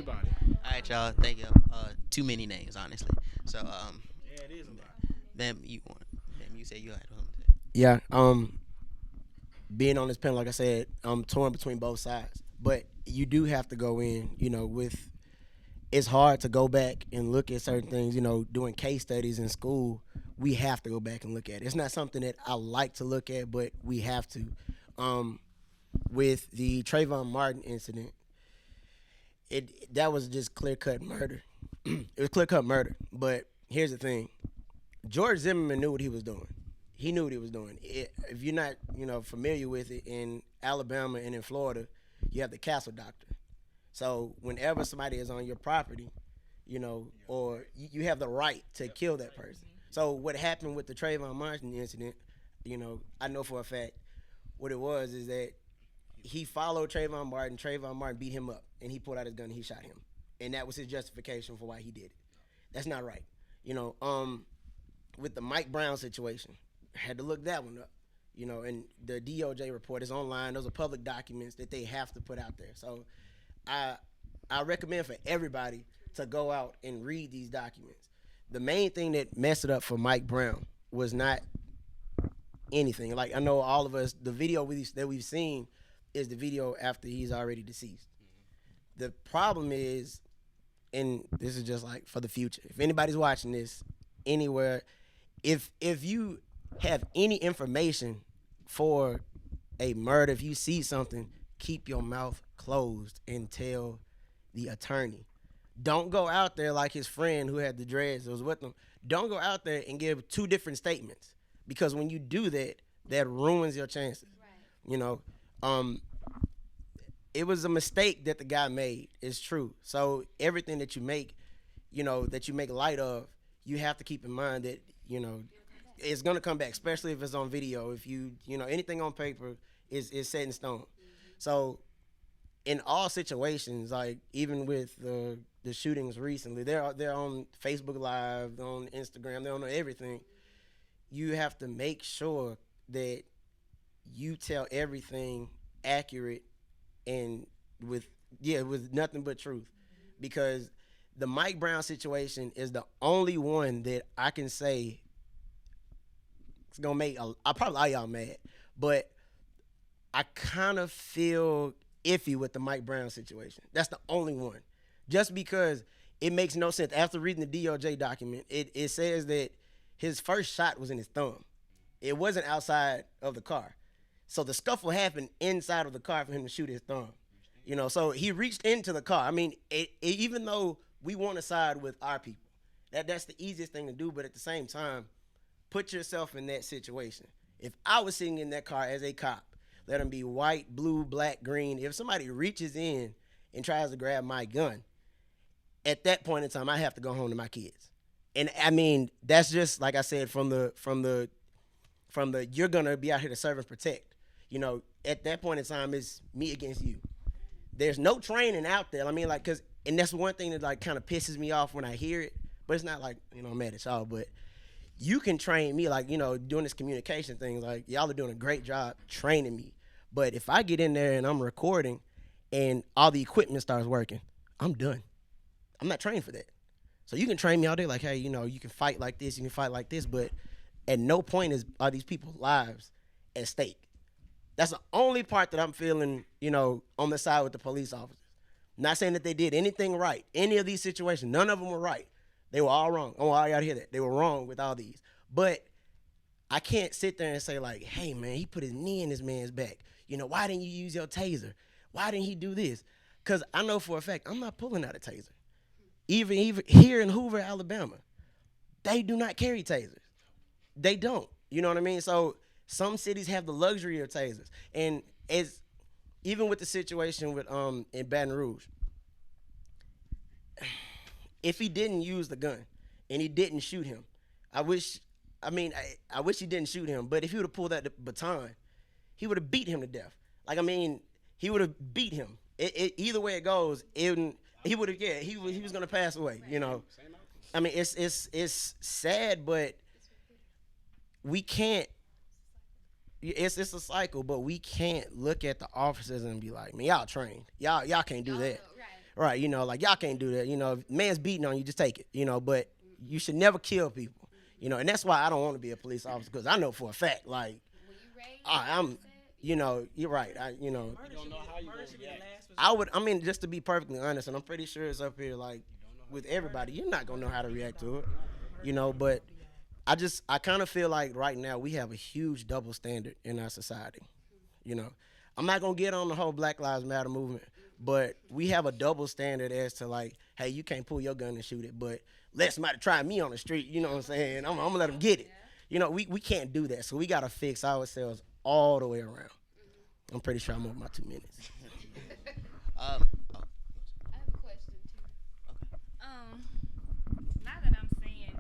right, y'all. Thank you. Too many names, honestly. So, Yeah, it is a lot. Bam, you say you had something to say. Yeah. Being on this panel, like I said, I'm torn between both sides. But you do have to go in, with. It's hard to go back and look at certain things. Doing case studies in school, we have to go back and look at it. It's not something that I like to look at, but we have to. With the Trayvon Martin incident, that was just clear-cut murder. It was clear-cut murder. But here's the thing. George Zimmerman knew what he was doing. He knew what he was doing. If you're not, familiar with it, in Alabama and in Florida, you have the castle doctrine. So whenever somebody is on your property, or you have the right to kill that person. So what happened with the Trayvon Martin incident, I know for a fact what it was is that he followed Trayvon Martin. Trayvon Martin beat him up, and he pulled out his gun and he shot him. And that was his justification for why he did it. That's not right. With the Mike Brown situation, I had to look that one up. And the DOJ report is online. Those are public documents that they have to put out there. So I recommend for everybody to go out and read these documents. The main thing that messed it up for Mike Brown was not anything. Like, I know all of us, the video that we've seen is the video after he's already deceased. The problem is, and this is just like for the future, if anybody's watching this anywhere, if you have any information for a murder, if you see something, keep your mouth closed and tell the attorney. Don't go out there like his friend who had the dreads that was with him. Don't go out there and give two different statements, because when you do that, that ruins your chances. Right. It was a mistake that the guy made. It's true. So everything that you make, that you make light of, you have to keep in mind that, it's gonna come back, especially if it's on video. If anything on paper is set in stone. So in all situations, like even with the shootings recently, they're on Facebook Live, they're on Instagram, they're on everything. You have to make sure that you tell everything accurate and with nothing but truth, because the Mike Brown situation is the only one that I can say it's gonna make I probably all y'all mad, but I kind of feel iffy with the Mike Brown situation. That's the only one, just because it makes no sense. After reading the DOJ document, it says that his first shot was in his thumb. It wasn't outside of the car. So the scuffle happened inside of the car for him to shoot his thumb. So he reached into the car. I mean, even though we want to side with our people, that's the easiest thing to do, but at the same time, put yourself in that situation. If I was sitting in that car as a cop, let them be white, blue, black, green, if somebody reaches in and tries to grab my gun, at that point in time, I have to go home to my kids. And I mean, that's just, like I said, from the you're gonna be out here to serve and protect. At that point in time, it's me against you. There's no training out there. I mean, and that's one thing that kind of pisses me off when I hear it. But it's not like I'm mad at y'all. But you can train me, like, doing this communication thing. Like, y'all are doing a great job training me. But if I get in there and I'm recording and all the equipment starts working, I'm done. I'm not trained for that. So you can train me all day, like, hey, you can fight like this, you can fight like this, but at no point are these people's lives at stake. That's the only part that I'm feeling, on the side with the police officers. Not saying that they did anything right. Any of these situations, none of them were right. They were all wrong. Oh, I gotta hear that. They were wrong with all these. But I can't sit there and say, like, hey, man, he put his knee in this man's back. Why didn't you use your taser? Why didn't he do this? Because I know for a fact I'm not pulling out a taser. Even here in Hoover, Alabama, they do not carry tasers. They don't. You know what I mean? So some cities have the luxury of tasers. And even with the situation with in Baton Rouge, if he didn't use the gun and he didn't shoot him, I wish he didn't shoot him, but if he would have pulled out the baton, he would have beat him to death. Like, he would have beat him. Either way it goes, he would have, he was gonna pass away. It's sad, but we can't. It's a cycle, but we can't look at the officers and be like, man, y'all trained, y'all can't do that, right? Like, y'all can't do that. If man's beating on you, just take it. But you should never kill people. And that's why I don't want to be a police officer, because I know for a fact, like, I'm, you're right. Just to be perfectly honest, and I'm pretty sure it's up here, like, with everybody, you're not gonna know how to react to it, but I kind of feel like right now we have a huge double standard in our society. I'm not gonna get on the whole Black Lives Matter movement, but we have a double standard as to, like, hey, you can't pull your gun and shoot it, but let somebody try me on the street. You know what I'm saying? I'm gonna let them get it. We can't do that. So we gotta fix ourselves all the way around. I'm pretty sure I'm over my 2 minutes. I have a question too. Not that I'm saying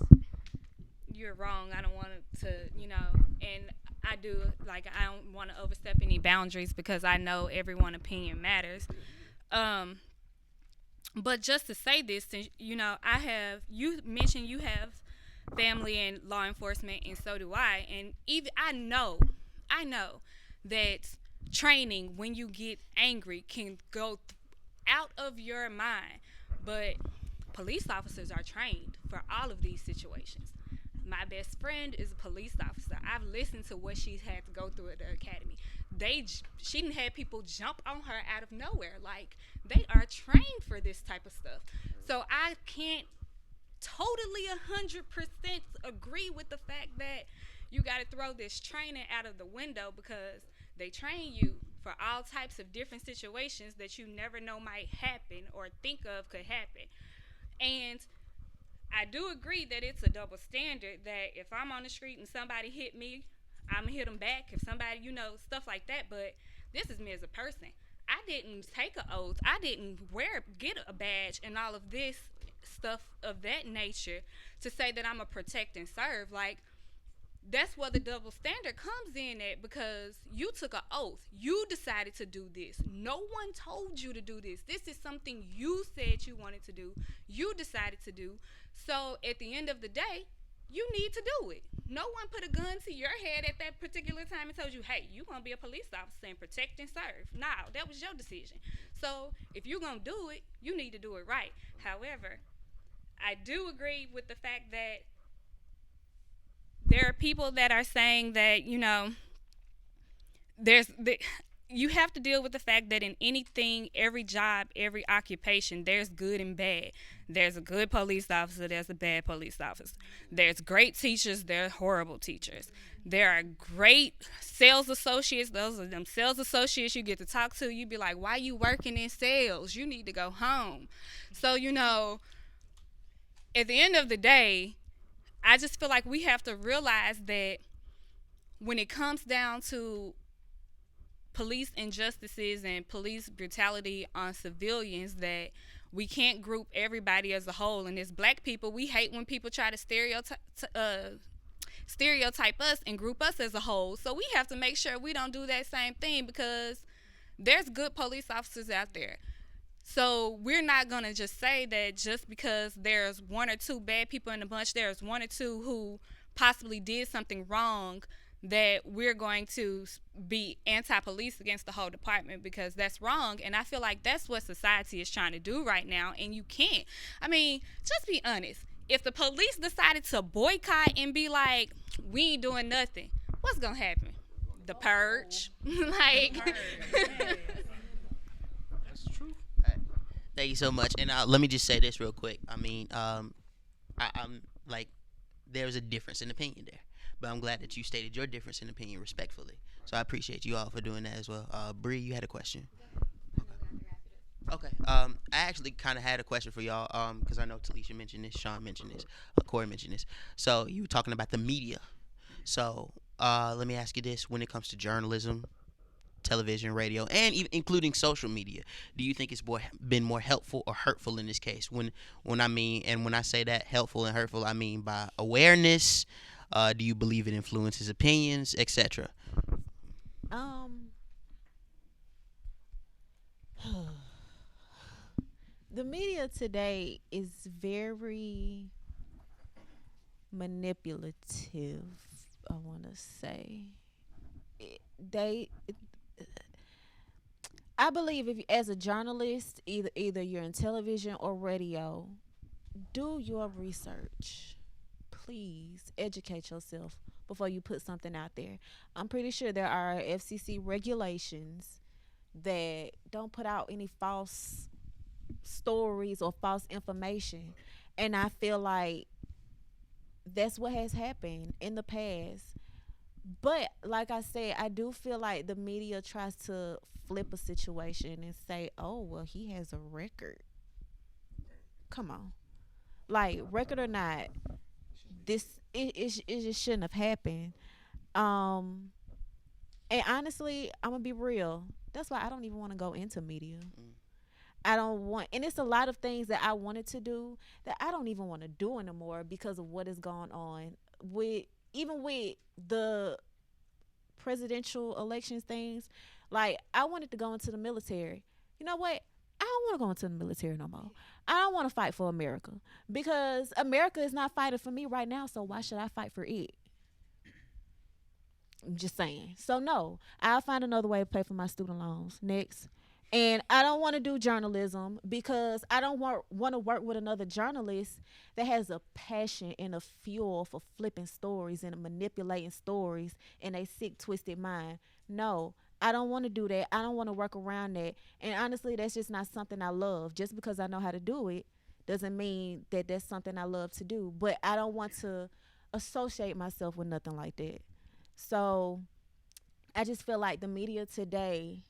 that you're wrong. I don't want to, and I do, like, I don't want to overstep any boundaries because I know everyone's opinion matters. But just to say this, since, you mentioned you have family in law enforcement, and so do I. And even I know that training when you get angry can go out of your mind. But police officers are trained for all of these situations. My best friend is a police officer. I've listened to what she's had to go through at the academy. She didn't have people jump on her out of nowhere. Like, they are trained for this type of stuff. So I can't totally 100% agree with the fact that you got to throw this training out of the window, because they train you for all types of different situations that you never know might happen or think of could happen. And I do agree that it's a double standard, that if I'm on the street and somebody hit me, I'm going to hit them back. If somebody, stuff like that. But this is me as a person. I didn't take an oath. I didn't get a badge and all of this stuff of that nature to say that I'm a protect and serve. Like, that's where the double standard comes in at, because you took an oath. You decided to do this. No one told you to do this. This is something you said you wanted to do. You decided to do. So at the end of the day, you need to do it. No one put a gun to your head at that particular time and told you, hey, you're going to be a police officer and protect and serve. No, that was your decision. So if you're going to do it, you need to do it right. However, I do agree with the fact that there are people that are saying that, you have to deal with the fact that in anything, every job, every occupation, there's good and bad. There's a good police officer, there's a bad police officer. There's great teachers, there are horrible teachers. There are great sales associates. Those are them sales associates you get to talk to. You be like, why you working in sales? You need to go home. So, at the end of the day, I just feel like we have to realize that when it comes down to police injustices and police brutality on civilians, that we can't group everybody as a whole. And as black people, we hate when people try to stereotype us and group us as a whole. So we have to make sure we don't do that same thing, because there's good police officers out there. So we're not going to just say that just because there's one or two bad people in the bunch, there's one or two who possibly did something wrong, that we're going to be anti-police against the whole department, because that's wrong. And I feel like that's what society is trying to do right now, and you can't. I mean, just be honest. If the police decided to boycott and be like, we ain't doing nothing, what's going to happen? The purge. Like, That's true. Thank you so much. And let me just say this real quick. I mean, I'm like, there's a difference in opinion there, but I'm glad that you stated your difference in opinion respectfully. So I appreciate you all for doing that as well. Bree, you had a question. Okay. I actually kind of had a question for y'all. Because I know Talisha mentioned this, Sean mentioned this, Corey mentioned this. So you were talking about the media. So let me ask you this: when it comes to journalism, television, radio, and even including social media, do you think it's been more helpful or hurtful in this case? When I say that helpful and hurtful, I mean by awareness. Do you believe it influences opinions, etc.? The media today is very manipulative, I want to say. They I believe, if as a journalist, either you're in television or radio, do your research. Please educate yourself before you put something out there. I'm pretty sure there are FCC regulations that don't put out any false stories or false information. And I feel like that's what has happened in the past. But like I said, I do feel like the media tries to flip a situation and say, "Oh, well, he has a record." Come on, like, record or not, it just shouldn't have happened. Um, and honestly, I'm gonna be real. That's why I don't even want to go into media. I don't want, and it's a lot of things that I wanted to do that I don't even want to do anymore because of what is going on with, even with the presidential elections things. Like, I wanted to go into the military. You know what? I don't want to go into the military no more. I don't want to fight for America because America is not fighting for me right now. So why should I fight for it? I'm just saying. So no, I'll find another way to pay for my student loans. Next. And I don't want to do journalism because I don't want to work with another journalist that has a passion and a fuel for flipping stories and manipulating stories in a sick, twisted mind. No, I don't want to do that. I don't want to work around that. And honestly, that's just not something I love. Just because I know how to do it doesn't mean that that's something I love to do. But I don't want to associate myself with nothing like that. So I just feel like the media today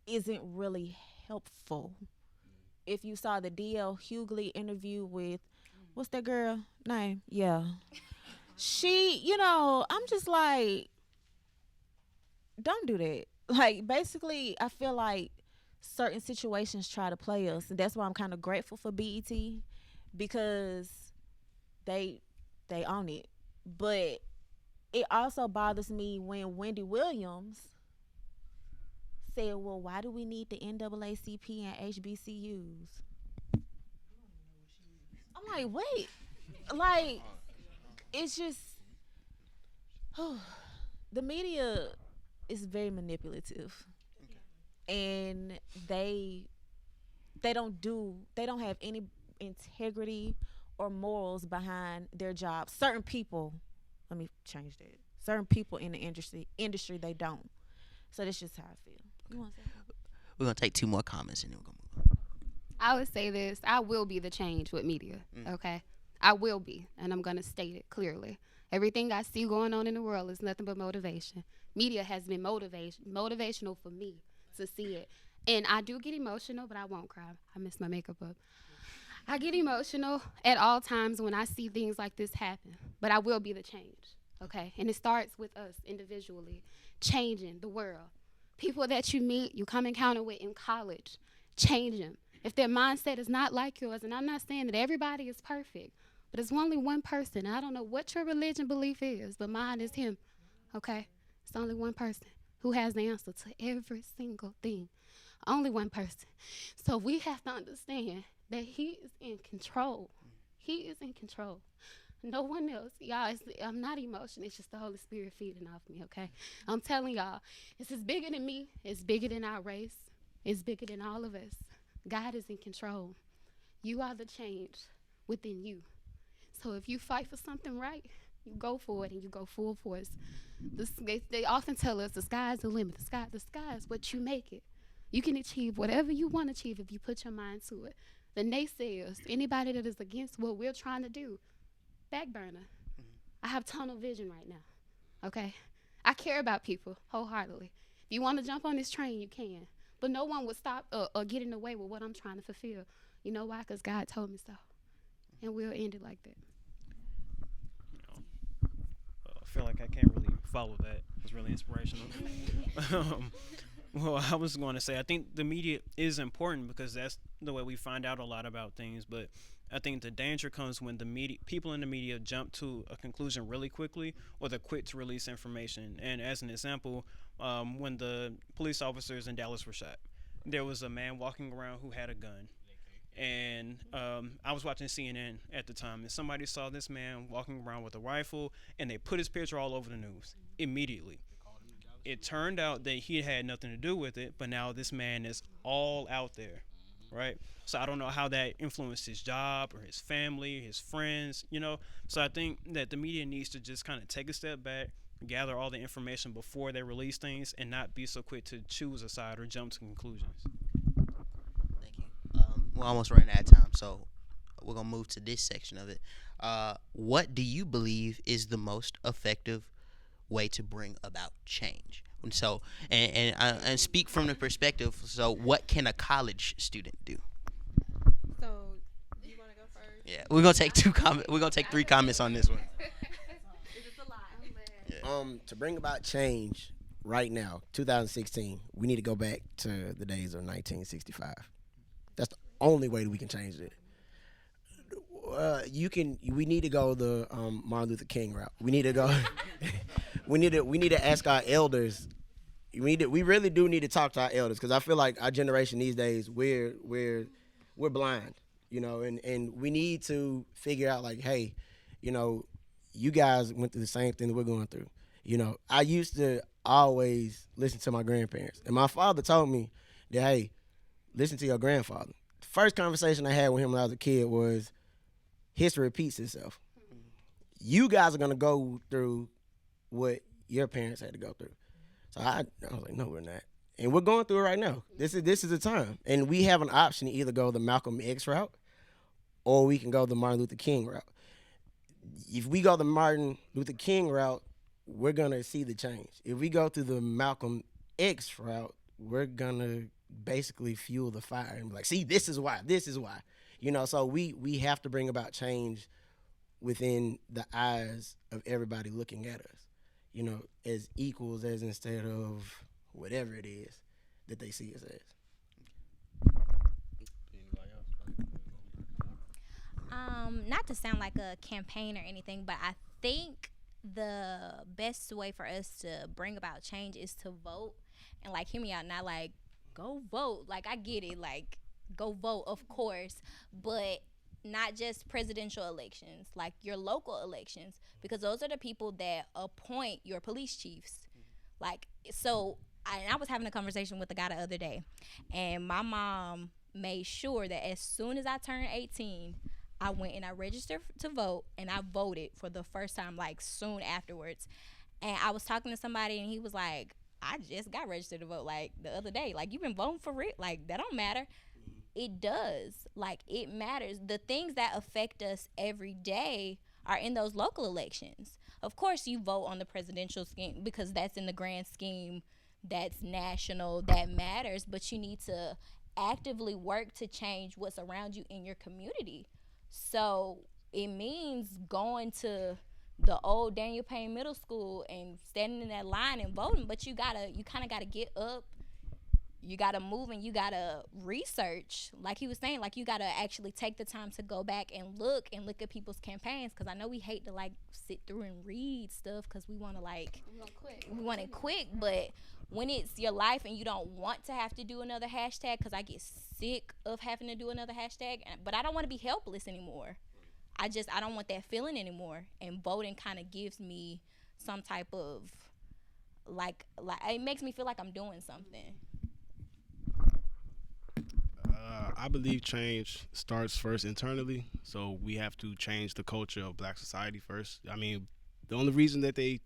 isn't really helpful. If you saw the DL Hughley interview with, what's that girl name? Yeah. She, I'm just like, don't do that. Like, basically, I feel like certain situations try to play us. And that's why I'm kind of grateful for BET, because they own it. But it also bothers me when Wendy Williams said, "Well, why do we need the NAACP and HBCUs?" I'm like, wait, like, it's just the media is very manipulative, and they don't have any integrity or morals behind their job. Certain people, let me change that. Certain people in the industry they don't. So that's just how I feel. You want to say something? We're gonna take two more comments and then we're gonna move on. I would say this: I will be the change with media. Okay, I will be, and I'm gonna state it clearly. Everything I see going on in the world is nothing but motivation. Media has been motivational for me to see it, and I do get emotional, but I won't cry. I messed my makeup up. I get emotional at all times when I see things like this happen, but I will be the change. Okay, and it starts with us individually, changing the world. People that you meet, you come encounter with in college, change them. If their mindset is not like yours, and I'm not saying that everybody is perfect, but it's only one person. I don't know what your religion belief is, but mine is him, okay? It's only one person who has the answer to every single thing, Only one person. So we have to understand that he is in control. He is in control. No one else. Y'all, I'm not emotional. It's just the Holy Spirit feeding off me, okay? I'm telling y'all, this is bigger than me. It's bigger than our race. It's bigger than all of us. God is in control. You are the change within you. So if you fight for something right, you go for it and you go full force. They often tell us the sky is the limit. The sky is what you make it. You can achieve whatever you want to achieve if you put your mind to it. The naysayers, anybody that is against what we're trying to do, back burner. I have tunnel vision right now, okay? I care about people wholeheartedly. If you want to jump on this train, you can. But no one would stop or get in the way with what I'm trying to fulfill. You know why? Because God told me so. And we'll end it like that. I feel like I can't really follow that. It was really inspirational. Well, I was going to say, I think the media is important because that's the way we find out a lot about things. But I think the danger comes when the media, people in the media, jump to a conclusion really quickly, or they're quick to release information. And as an example, when the police officers in Dallas were shot, there was a man walking around who had a gun. And I was watching CNN at the time, and somebody saw this man walking around with a rifle, and they put his picture all over the news immediately. It turned out that he had nothing to do with it, but now this man is all out there, right? So I don't know how that influenced his job or his family, his friends, you know? So I think that the media needs to just kind of take a step back, gather all the information before they release things, and not be so quick to choose a side or jump to conclusions. Thank you. We're almost running out of time, so we're going to move to this section of it. What do you believe is the most effective way to bring about change? And so, and speak from the perspective, so what can a college student do? So, you want to go first? Yeah, we're going to take we're going to take 3 comments on this one. It's a lot. To bring about change right now, 2016, we need to go back to the days of 1965. That's the only way that we can change it. We need to go the Martin Luther King route. We need to go. we need to ask our elders. We really do need to talk to our elders, because I feel like our generation these days we're blind, you know, and we need to figure out, like, hey, you know, you guys went through the same thing that we're going through. You know, I used to always listen to my grandparents, and my father told me that, hey, listen to your grandfather. The first conversation I had with him when I was a kid was, history repeats itself. You guys are going to go through what your parents had to go through. So I was like, no, we're not. And we're going through it right now. This is the time. And we have an option to either go the Malcolm X route, or we can go the Martin Luther King route. If we go the Martin Luther King route, we're going to see the change. If we go through the Malcolm X route, we're going to basically fuel the fire and be like, see, this is why. You know, so we have to bring about change within the eyes of everybody looking at us, you know, as equals, as instead of whatever it is that they see us as. Not to sound like a campaign or anything, but I think the best way for us to bring about change is to vote. And, like, hear me out, not like go vote. Like, I get it, like, go vote, of course, but not just presidential elections, like your local elections, because those are the people that appoint your police chiefs. Like, so I was having a conversation with a guy the other day, and my mom made sure that as soon as I turned 18, I went and I registered to vote, and I voted for the first time, like, soon afterwards. And I was talking to somebody, and he was like, I just got registered to vote, like, the other day. Like, you've been voting for it? Like, that don't matter. It does. Like, it matters. The things that affect us every day are in those local elections. Of course, you vote on the presidential scheme because that's in the grand scheme, that's national, that matters, but you need to actively work to change what's around you in your community. So it means going to the old Daniel Payne Middle School and standing in that line and voting, but you kind of gotta get up. You got to move and you got to research. Like he was saying, like, you got to actually take the time to go back and look at people's campaigns, because I know we hate to, like, sit through and read stuff because we want to, like, we want it quick, but when it's your life and you don't want to have to do another hashtag, because I get sick of having to do another hashtag, but I don't want to be helpless anymore. I don't want that feeling anymore. And voting kind of gives me some type of like it makes me feel like I'm doing something. I believe change starts first internally, so we have to change the culture of Black society first. I mean, the only reason that they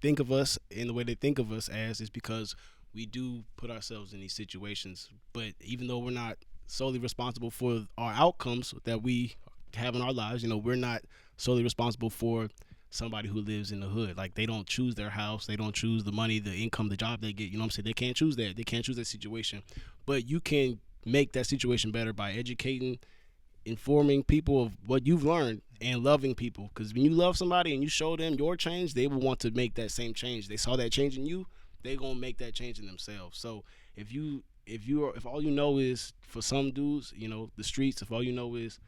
think of us in the way they think of us as is because we do put ourselves in these situations. But even though we're not solely responsible for our outcomes that we have in our lives, we're not solely responsible for somebody who lives in the hood. Like, they don't choose their house, they don't choose the money, the income, the job they get. You know what I'm saying? They can't choose that. They can't choose that situation. But you can make that situation better by educating, informing people of what you've learned, and loving people. Because when you love somebody and you show them your change, they will want to make that same change. They saw that change in you, they're gonna make that change in themselves. So if all you know is, for some dudes, the streets, if all you know is,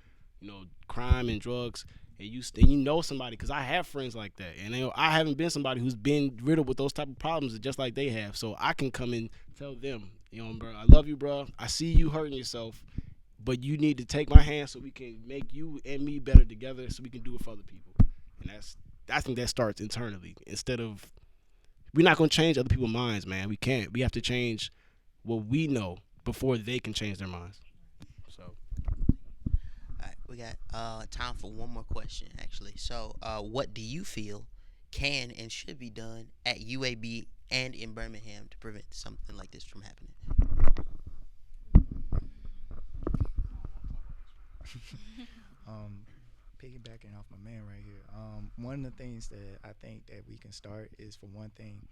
crime and drugs, and you know somebody, because I have friends like that, and I haven't been somebody who's been riddled with those type of problems just like they have, so I can come and tell them, bro, I love you, bro. I see you hurting yourself, but you need to take my hand so we can make you and me better together, so we can do it for other people. And I think that starts internally. Instead of, we're not gonna change other people's minds, man. We can't. We have to change what we know before they can change their minds. So. All right, we got time for one more question, actually. So, what do you feel can and should be done at UAB and in Birmingham to prevent something like this from happening? Piggybacking off my man right here, one of the things that I think that we can start is, for one thing,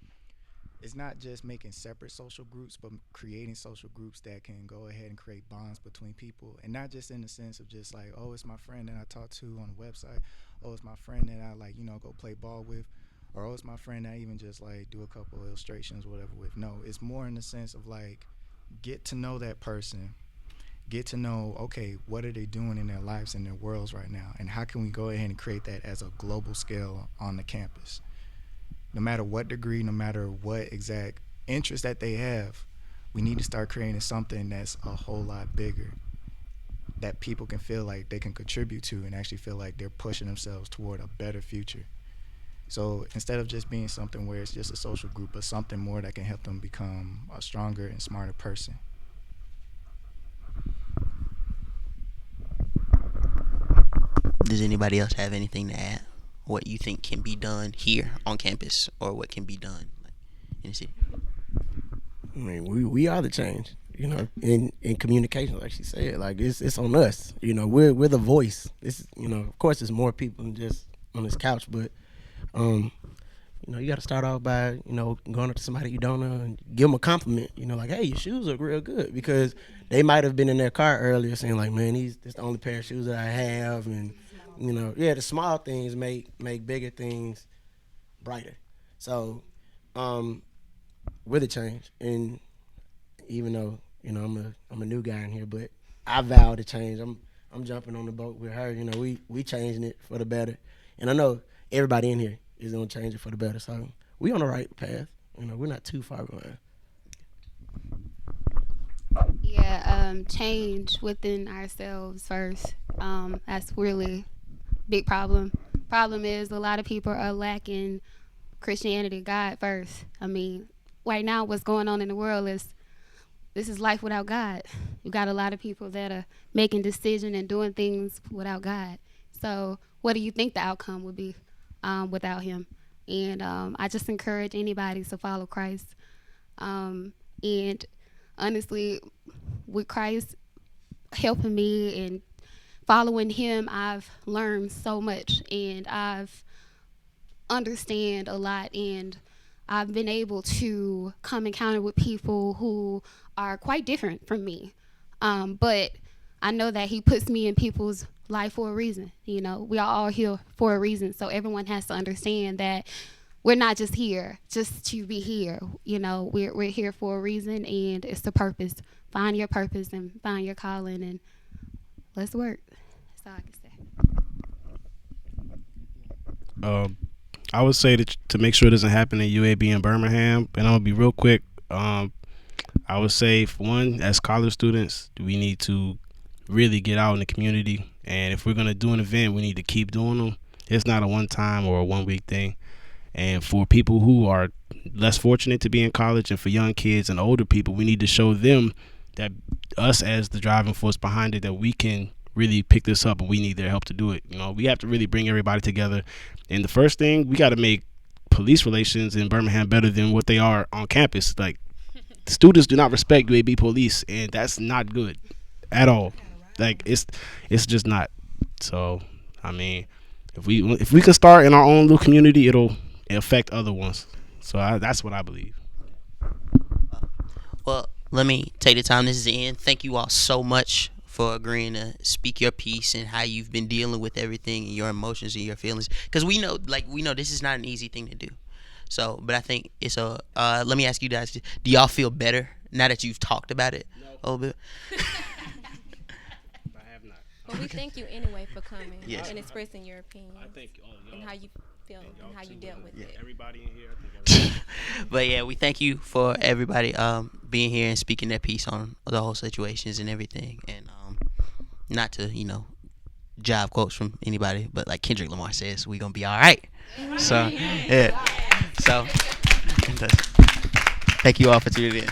it's not just making separate social groups, but creating social groups that can go ahead and create bonds between people, and not just in the sense of just like, oh, it's my friend that I talk to on the website, oh, it's my friend that I go play ball with, or oh, it's my friend that I even just like do a couple of illustrations or whatever with. No, it's more in the sense of like, get to know that person, get to know, okay, what are they doing in their lives and their worlds right now, and how can we go ahead and create that as a global scale on the campus. No matter what degree, no matter what exact interest that they have, we need to start creating something that's a whole lot bigger, that people can feel like they can contribute to and actually feel like they're pushing themselves toward a better future. So instead of just being something where it's just a social group, but something more that can help them become a stronger and smarter person. Does anybody else have anything to add? What you think can be done here on campus, or what can be done in the city? I mean, we are the change, in communication, like she said. Like, it's on us. We're the voice. It's, of course, there's more people than just on this couch, but you got to start off by, going up to somebody you don't know and give them a compliment. Like, hey, your shoes look real good, because they might have been in their car earlier saying like, man, this the only pair of shoes that I have, and the small things make bigger things brighter. So, we're the change, and even though I'm a new guy in here, but I vow to change. I'm jumping on the boat with her. We changing it for the better, and I know everybody in here is gonna change it for the better. So we on the right path. We're not too far behind. Yeah, change within ourselves first. That's really big problem. Problem is, a lot of people are lacking Christianity, God first. I mean, right now what's going on in the world is, this is life without God. You got a lot of people that are making decisions and doing things without God. So what do you think the outcome would be without him? And I just encourage anybody to follow Christ. And honestly, with Christ helping me and following him, I've learned so much, and I've understand a lot, and I've been able to come encounter with people who are quite different from me. But I know that he puts me in people's life for a reason. We are all here for a reason. So everyone has to understand that we're not just here just to be here. We're here for a reason, and it's the purpose. Find your purpose and find your calling, and let's work. That's all I can say. I would say that to make sure it doesn't happen in UAB and Birmingham, and I'm gonna be real quick. I would say, for one, as college students, we need to really get out in the community, and if we're gonna do an event, we need to keep doing them. It's not a one-time or a one-week thing. And for people who are less fortunate to be in college, and for young kids and older people, we need to show them that us as the driving force behind it, that we can really pick this up, and we need their help to do it. You know, we have to really bring everybody together. And the first thing, we got to make police relations in Birmingham better than what they are on campus. Like, students do not respect UAB police, and that's not good at all. Like, it's just not. So, I mean, if we can start in our own little community, it'll affect other ones. So that's what I believe. Well, let me take the time. This is the end. Thank you all so much for agreeing to speak your piece and how you've been dealing with everything and your emotions and your feelings. Because we know this is not an easy thing to do. So, but I think it's a. Let me ask you guys: do y'all feel better now that you've talked about it a little bit? Well, we thank you anyway for coming Yes. and expressing your opinion. I think and how you feel and how you dealt with it. Everybody in here, I think. But yeah, we thank you for everybody being here and speaking their piece on the whole situations and everything. And not to jive quotes from anybody, but like Kendrick Lamar says, we gonna be all right. So yeah. So thank you all for tuning in.